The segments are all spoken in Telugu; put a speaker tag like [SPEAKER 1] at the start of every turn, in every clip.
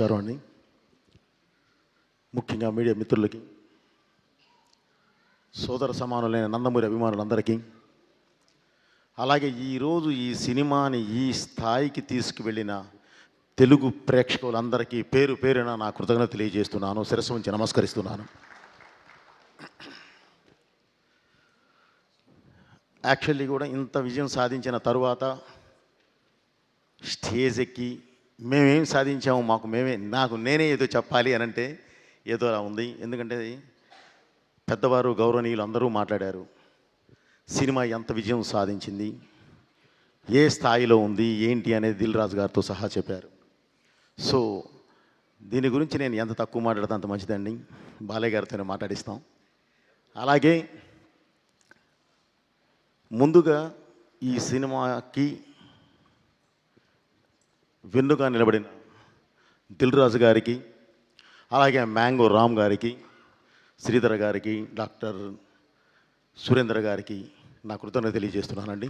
[SPEAKER 1] గారు ముఖ్యంగా మీడియా మిత్రులకి, సోదర సమానులైన నందమూరి అభిమానులందరికీ, అలాగే ఈరోజు ఈ సినిమాని ఈ స్థాయికి తీసుకువెళ్ళిన తెలుగు ప్రేక్షకులందరికీ పేరు పేరున నా కృతజ్ఞత తెలియజేస్తున్నాను, శిరస్సు ఉంచి నమస్కరిస్తున్నాను. యాక్చువల్లీ కూడా ఇంత విజయం సాధించిన తరువాత స్టేజ్ ఎక్కి మేమేం సాధించాము, నేనే ఏదో చెప్పాలి అని అంటే ఏదో అలా ఉంది. ఎందుకంటే పెద్దవారు గౌరవనీయులు అందరూ మాట్లాడారు. సినిమా ఎంత విజయం సాధించింది, ఏ స్థాయిలో ఉంది ఏంటి అనేది దిల్ రాజు గారితో సహా చెప్పారు. సో దీని గురించి నేను ఎంత తక్కువ మాట్లాడితే అంత మంచిదండి. బాలయ్య గారితోనే మాట్లాడిస్తాం. అలాగే ముందుగా ఈ సినిమాకి వెన్నుగా నిలబడిన దిల్ రాజు గారికి, అలాగే మ్యాంగో రామ్ గారికి, శ్రీధర్ గారికి, డాక్టర్ సురేంద్ర గారికి నా కృతజ్ఞత తెలియజేస్తున్నానండి.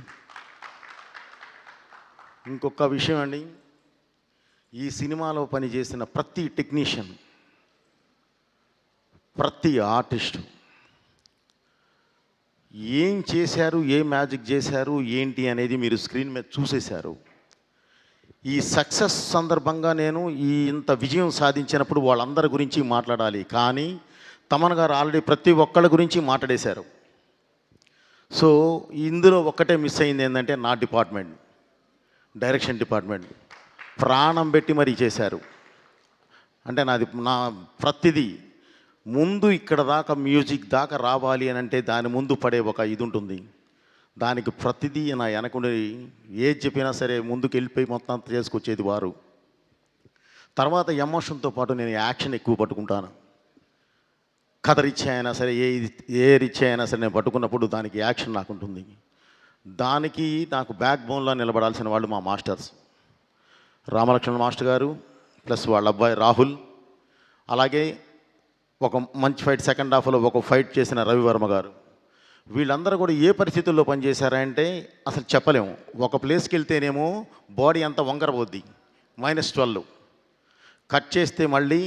[SPEAKER 1] ఇంకొక విషయం అండి, ఈ సినిమాలో పనిచేసిన ప్రతి టెక్నీషియన్, ప్రతి ఆర్టిస్టు ఏం చేశారు, ఏ మ్యాజిక్ చేశారు ఏంటి అనేది మీరు స్క్రీన్ మీద చూసేశారు. ఈ సక్సెస్ సందర్భంగా నేను ఇంత విజయం సాధించినప్పుడు వాళ్ళందరి గురించి మాట్లాడాలి, కానీ తమన్ గారు ఆల్రెడీ ప్రతి ఒక్కళ్ళ గురించి మాట్లాడేశారు. సో ఇందులో ఒక్కటే మిస్ అయింది ఏంటంటే నా డిపార్ట్మెంట్, డైరెక్షన్ డిపార్ట్మెంట్ ప్రాణం పెట్టి మరీ చేశారు. అంటే నా ప్రతిదీ ముందు ఇక్కడ దాకా మ్యూజిక్ దాకా రావాలి అని అంటే దాని ముందు పడే ఒక ఇది ఉంటుంది. దానికి ప్రతిదీ నా వెనకుండి ఏది చెప్పినా సరే ముందుకు వెళ్ళిపోయి మొత్తం అంతా చేసుకొచ్చేది వారు. తర్వాత ఎమోషన్తో పాటు నేను యాక్షన్ ఎక్కువ పట్టుకుంటాను. కథ రిచ్ అయినా సరే, ఏ రిచ్ అయినా సరే నేను పట్టుకున్నప్పుడు దానికి యాక్షన్ నాకు ఉంటుంది. దానికి నాకు బ్యాక్ బోన్లో నిలబడాల్సిన వాళ్ళు మా మాస్టర్స్, రామలక్ష్మణ్ మాస్టర్ గారు ప్లస్ వాళ్ళ అబ్బాయి రాహుల్, అలాగే ఒక మంచి ఫైట్ సెకండ్ హాఫ్లో ఒక ఫైట్ చేసిన రవివర్మ గారు. వీళ్ళందరూ కూడా ఏ పరిస్థితుల్లో పనిచేశారంటే అసలు చెప్పలేము. ఒక ప్లేస్కి వెళ్తేనేమో బాడీ అంతా వంకరబోద్ది, -12 కట్ చేస్తే మళ్ళీ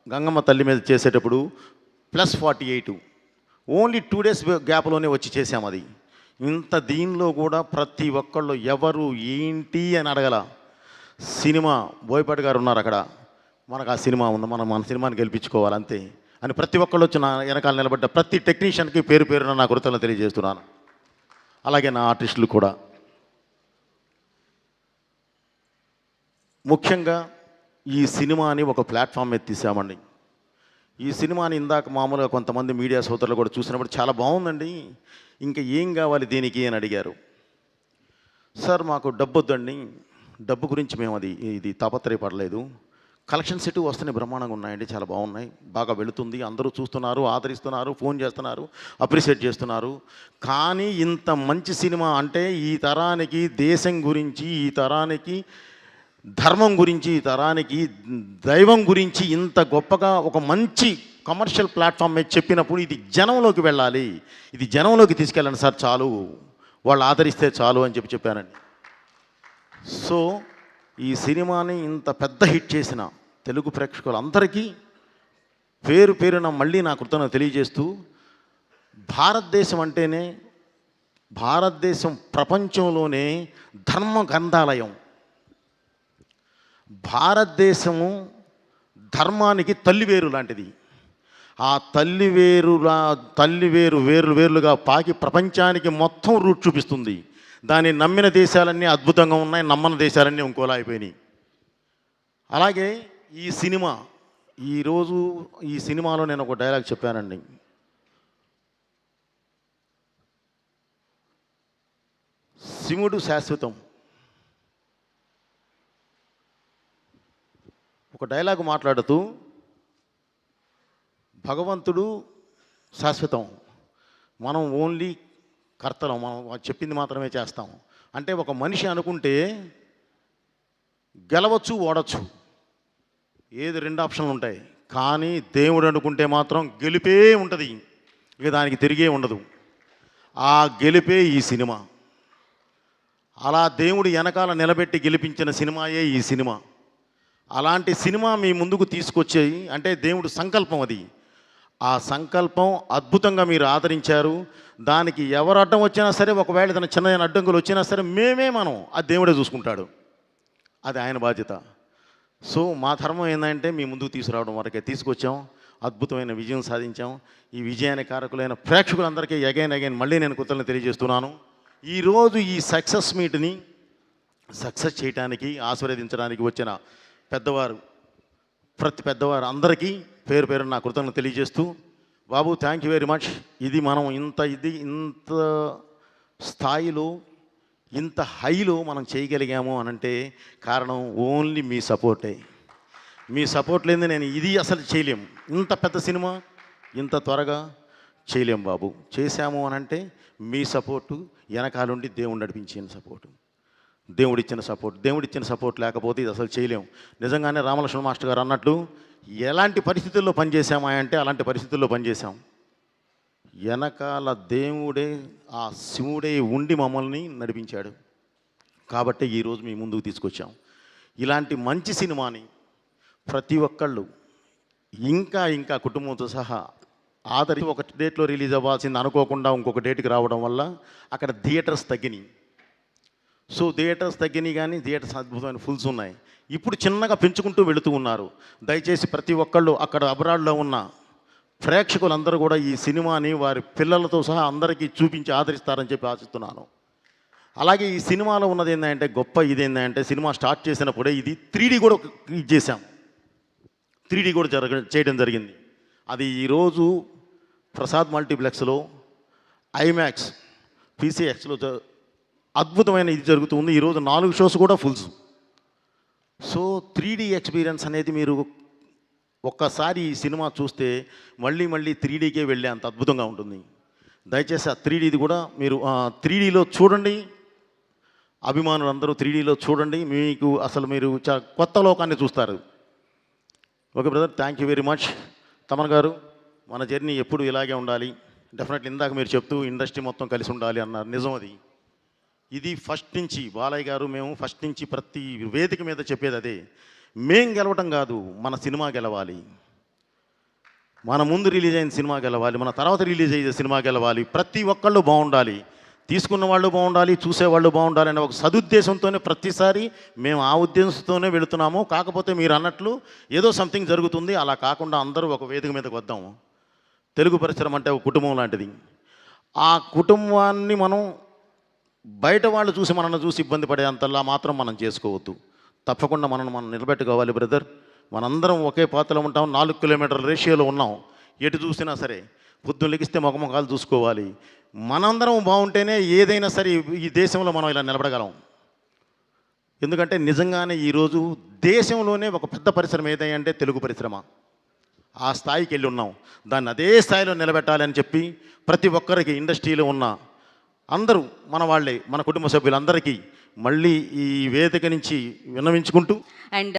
[SPEAKER 1] గంగమ్మ తల్లి మీద చేసేటప్పుడు +48, ఓన్లీ 2 days గ్యాప్లోనే వచ్చి చేసాం. అది ఇంత దీనిలో కూడా ప్రతి ఒక్కళ్ళు ఎవరు ఏంటి అని అడగల. సినిమా బోయపాటి గారు ఉన్నారు అక్కడ, మనకు ఆ సినిమా ఉంది, మన సినిమాని గెలిపించుకోవాలి అంతే అని ప్రతి ఒక్కళ్ళు వచ్చి నా వెనకాల నిలబడ్డ ప్రతి టెక్నీషియన్కి పేరు పేరున నా కృతజ్ఞతలు తెలియజేస్తున్నాను. అలాగే నా ఆర్టిస్టులు కూడా. ముఖ్యంగా ఈ సినిమాని ఒక ప్లాట్ఫామ్ మీద తీసామండి. ఈ సినిమాని ఇందాక మామూలుగా కొంతమంది మీడియా సోదరులు కూడా చూసినప్పుడు చాలా బాగుందండి, ఇంకా ఏం కావాలి దీనికి అని అడిగారు. సార్ మాకు డబ్బు వద్దండి, డబ్బు గురించి మేము ఇది తాపత్రయపడలేదు. కలెక్షన్స్ ఇటు వస్తున్నాయి, బ్రహ్మాండంగా ఉన్నాయండి, చాలా బాగున్నాయి, బాగా వెళుతుంది, అందరూ చూస్తున్నారు, ఆదరిస్తున్నారు, ఫోన్ చేస్తున్నారు, అప్రిషియేట్ చేస్తున్నారు. కానీ ఇంత మంచి సినిమా అంటే ఈ తరానికి దేశం గురించి, ఈ తరానికి ధర్మం గురించి, ఈ తరానికి దైవం గురించి ఇంత గొప్పగా ఒక మంచి కమర్షియల్ ప్లాట్ఫామ్ మీద చెప్పినప్పుడు ఇది జనంలోకి వెళ్ళాలి, ఇది జనంలోకి తీసుకెళ్ళండి సార్, చాలు వాళ్ళు ఆదరిస్తే చాలు అని చెప్పానండి. సో ఈ సినిమాని ఇంత పెద్ద హిట్ చేసిన తెలుగు ప్రేక్షకులందరికీ పేరు పేరున మళ్ళీ నా కృతజ్ఞత తెలియజేస్తూ, భారతదేశం ప్రపంచంలోనే ధర్మ గ్రంథాలయం. భారతదేశము ధర్మానికి తల్లివేరు లాంటిది. ఆ తల్లివేరు వేర్లుగా పాకి ప్రపంచానికి మొత్తం రూట్ చూపిస్తుంది. దాన్ని నమ్మిన దేశాలన్నీ అద్భుతంగా ఉన్నాయి, నమ్మని దేశాలన్నీ ఇంకోలా అయిపోయినాయి. అలాగే ఈరోజు ఈ సినిమాలో నేను ఒక డైలాగ్ చెప్పానండి. శివుడు శాశ్వతం. ఒక డైలాగ్ మాట్లాడుతూ భగవంతుడు శాశ్వతం, మనం ఓన్లీ కర్తలం, మనం చెప్పింది మాత్రమే చేస్తాం. అంటే ఒక మనిషి అనుకుంటే గెలవచ్చు, ఓడచ్చు, ఏది 2 ఆప్షన్లు ఉంటాయి. కానీ దేవుడు అనుకుంటే మాత్రం గెలిపే ఉంటుంది, ఇక దానికి తిరిగే ఉండదు. ఆ గెలిపే ఈ సినిమా. అలా దేవుడు వెనకాల నిలబెట్టి గెలిపించిన సినిమాయే ఈ సినిమా. అలాంటి సినిమా మీ ముందుకు తీసుకొచ్చి అంటే దేవుడు సంకల్పం అది. ఆ సంకల్పం అద్భుతంగా మీరు ఆదరించారు. దానికి ఎవరు అడ్డం వచ్చినా సరే, ఒకవేళ ఏదైనా చిన్న అడ్డంకులు వచ్చినా సరే మనం అది దేవుడే చూసుకుంటాడు. అది ఆయన బాధ్యత. సో మా ధర్మం ఏంటంటే మీ ముందుకు తీసుకురావడం వరకే తీసుకొచ్చాం. అద్భుతమైన విజయం సాధించాం. ఈ విజయానికి కారకులైన ప్రేక్షకులందరికీ అగైన్ మళ్ళీ నేను కృతజ్ఞతలు తెలియజేస్తున్నాను. ఈరోజు ఈ సక్సెస్ మీట్ని సక్సెస్ చేయడానికి ఆశీర్వదించడానికి వచ్చిన పెద్దవారు, ప్రతి పెద్దవారు అందరికీ పేరు పేరు నా కృతజ్ఞతలు తెలియజేస్తూ, బాబు థ్యాంక్ యూ వెరీ మచ్. ఇది మనం ఇంత స్థాయిలో ఇంత హైలో మనం చేయగలిగాము అనంటే కారణం ఓన్లీ మీ సపోర్టే. మీ సపోర్ట్ లేని నేను ఇది అసలు చేయలేము. ఇంత పెద్ద సినిమా ఇంత త్వరగా చేయలేము బాబు. చేశాము అనంటే మీ సపోర్టు, వెనకాలండి దేవుడు నడిపించిన సపోర్టు, దేవుడిచ్చిన సపోర్ట్ లేకపోతే ఇది అసలు చేయలేము. నిజంగానే రామలక్ష్మణ మాస్టర్ గారు అన్నట్లు ఎలాంటి పరిస్థితుల్లో పనిచేసామా అంటే అలాంటి పరిస్థితుల్లో పనిచేసాం. వెనకాల దేవుడే, ఆ శివుడే ఉండి మమ్మల్ని నడిపించాడు. కాబట్టి ఈరోజు మీ ముందుకు తీసుకొచ్చాం. ఇలాంటి మంచి సినిమాని ప్రతి ఒక్కళ్ళు ఇంకా కుటుంబంతో సహా ఆదరించి ఒక డేట్లో రిలీజ్ అవ్వాల్సింది అనుకోకుండా ఇంకొక డేట్కి రావడం వల్ల అక్కడ థియేటర్స్ తగ్గినాయి. సో థియేటర్స్ తగ్గినాయి, కానీ థియేటర్స్ అద్భుతమైన ఫుల్స్ ఉన్నాయి. ఇప్పుడు చిన్నగా పెంచుకుంటూ వెళుతూ ఉన్నారు. దయచేసి ప్రతి ఒక్కళ్ళు అక్కడ అబ్రాడ్లో ఉన్న ప్రేక్షకులందరూ కూడా ఈ సినిమాని వారి పిల్లలతో సహా అందరికీ చూపించి ఆదరిస్తారని చెప్పి ఆశిస్తున్నాను. అలాగే ఈ సినిమాలో ఉన్నది ఏంటంటే గొప్ప ఇదేంటంటే సినిమా స్టార్ట్ చేసినప్పుడే ఇది 3D కూడా ఇది చేశాం. 3D కూడా చేయడం జరిగింది. అది ఈరోజు ప్రసాద్ మల్టీప్లెక్స్లో, ఐమాక్స్, పీసీఎక్స్లో అద్భుతమైన ఇది జరుగుతుంది. ఈరోజు 4 షోస్ కూడా ఫుల్స్. సో 3D ఎక్స్పీరియన్స్ అనేది మీరు ఒక్కసారి ఈ సినిమా చూస్తే మళ్ళీ 3Dకే వెళ్ళే అంత అద్భుతంగా ఉంటుంది. దయచేసి ఆ 3Dది కూడా మీరు 3Dలో చూడండి. అభిమానులు అందరూ 3Dలో చూడండి. మీకు అసలు మీరు కొత్త లోకాన్ని చూస్తారు. Okay brother, thank you very much. Thaman గారు, మన జర్నీ ఎప్పుడు ఇలాగే ఉండాలి. డెఫినెట్లీ ఇందాక మీరు చెప్తూ ఇండస్ట్రీ మొత్తం కలిసి ఉండాలి అన్నారు. నిజం అది. ఇది ఫస్ట్ నుంచి బాలయ్య గారు మేము ఫస్ట్ నుంచి ప్రతి వేదిక మీద చెప్పేది అదే. మేం గెలవటం కాదు, మన సినిమా గెలవాలి. మన ముందు రిలీజ్ అయిన సినిమా గెలవాలి, మన తర్వాత రిలీజ్ అయ్యే సినిమా గెలవాలి. ప్రతి ఒక్కళ్ళు బాగుండాలి, తీసుకున్న వాళ్ళు బాగుండాలి, చూసేవాళ్ళు బాగుండాలి అనే ఒక సదుద్దేశంతోనే ప్రతిసారి మేము ఆ ఉద్దేశంతోనే వెళుతున్నాము. కాకపోతే మీరు అన్నట్లు ఏదో సంథింగ్ జరుగుతుంది. అలా కాకుండా అందరూ ఒక వేదిక మీదకి వద్దాము. తెలుగు పరిశ్రమ అంటే ఒక కుటుంబం లాంటిది. ఆ కుటుంబాన్ని మనం బయట వాళ్ళు చూసి మనల్ని చూసి ఇబ్బంది పడేంతలా మాత్రం మనం చేసుకోవద్దు. తప్పకుండా మనం నిలబెట్టుకోవాలి బ్రదర్. మనందరం ఒకే పాత్రలో ఉంటాం. 4 కిలోమీటర్ల రేషియోలో ఉన్నాం. ఎటు చూసినా సరే పొద్దున్న లెగిస్తే ముఖాలు చూసుకోవాలి. మనందరం బాగుంటేనే ఏదైనా సరే ఈ దేశంలో మనం ఇలా నిలబడగలం. ఎందుకంటే నిజంగానే ఈరోజు దేశంలోనే ఒక పెద్ద పరిశ్రమ ఏదంటే తెలుగు పరిశ్రమ. ఆ స్థాయికి వెళ్ళి ఉన్నాం. దాన్ని అదే స్థాయిలో నిలబెట్టాలని చెప్పి ప్రతి ఒక్కరికి ఇండస్ట్రీలో ఉన్న అందరూ మన వాళ్ళే, మన కుటుంబ సభ్యులందరికీ మళ్ళీ ఈ వేదిక నుంచి విన్నవించుకుంటూ
[SPEAKER 2] అండ్